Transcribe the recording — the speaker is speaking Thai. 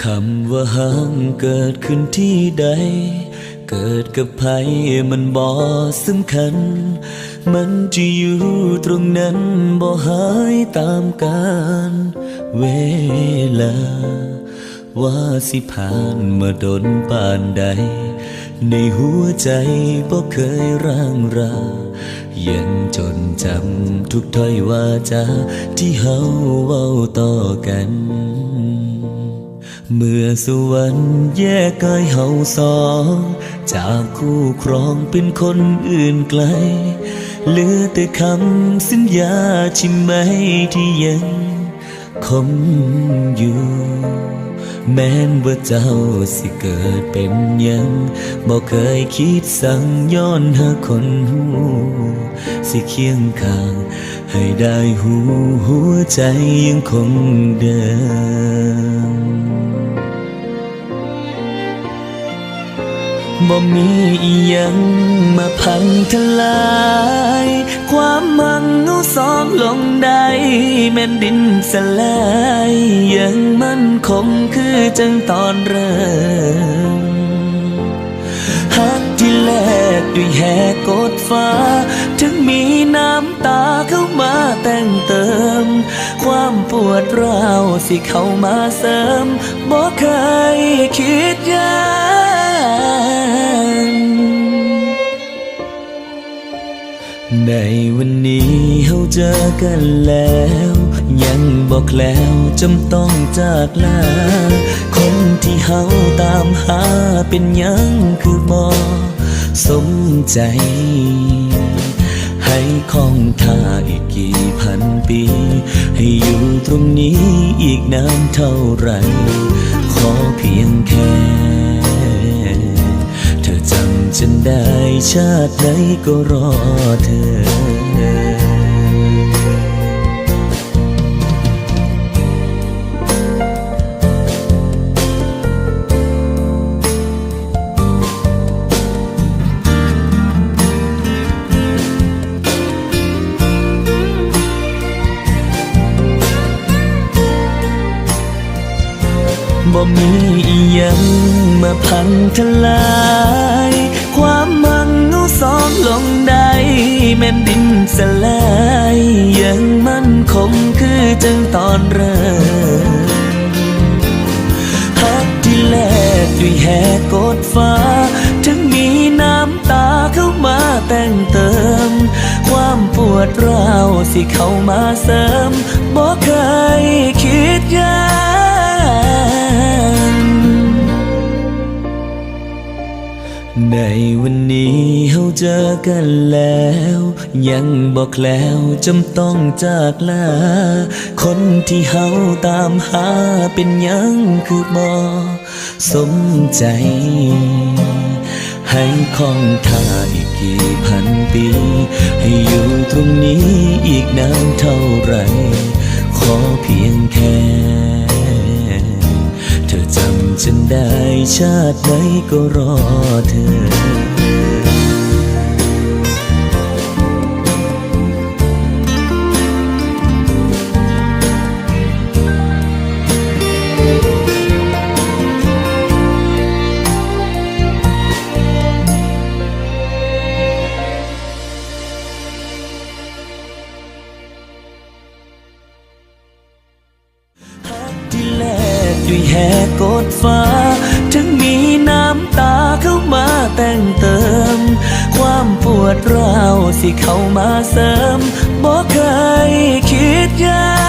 คำว่าห้างเกิดขึ้นที่ใดเกิดกับใครมันบ่สำคัญมันจะอยู่ตรงนั้นบ่หายตามกาลเวลาว่าสิผ่านมาดนปานใดในหัวใจบ่เคยร่างรายังจดจำทุกถ้อยว่าจาที่เฮาเว้าต่อกันเมื่อสวรรค์แยกกายเฮาสองจากคู่ครองเป็นคนอื่นไกลเหลือแต่คำสัญญาใช่ไหมที่ยังคงอยู่แม้นว่าเจ้าสิเกิดเป็นยังบ่เคยคิดสั่งย้อนหาคนหูสิเคียงข้างให้ได้หูหัวใจยังคงเดิมบ่มีอีหยังมาพังทลายความมั่งเอาสองลงได้แม่นดินสลายยังมั่นคงคือจังตอนเริ่มฮักที่แลกด้วยแหกกดฟ้าถึงมีน้ำตาเข้ามาแต่งเติมความปวดร้าวสิเข้ามาเสริมบ่เคยคิดยากในวันนี้เฮาเจอกันแล้วยังบอกแล้วจำต้องจากลาคนที่เฮาตามหาเป็นยังคือบ่สมใจให้คงท่าอีกกี่พันปีให้อยู่ตรงนี้อีกนานเท่าไรขอเพียงแค่เธอจำฉันได้ชาติไหนก็รอเธอบ่มีอีหยังมาพังทลายความมั่งเอาสองลงได้แม่นดินสลายยังมั่นคงคือจังตอนเริ่มฮักที่แลกด้วยแหกกดฟ้าถึงมีน้ำตาเข้ามาแต่งเติมความปวดร้าวสิเข้ามาเสริมบ่เคยคิดยากในวันนี้เฮาเจอกันแล้วยังบอกแล้วจำต้องจากลาคนที่เฮาตามหาเป็นยังคือบ่สมใจให้คงท่าอีกกี่พันปีให้อยู่ตรงนี้อีกนานเท่าไรขอเพียงแค่เธอจำฉันได้ชาติไหนก็รอเธอที่แลกด้วยแหกกดฟ้าถึงมีน้ำตาเข้ามาแต่งเติมความปวดร้าวสิเข้ามาเสริมบ่เคยคิดยาก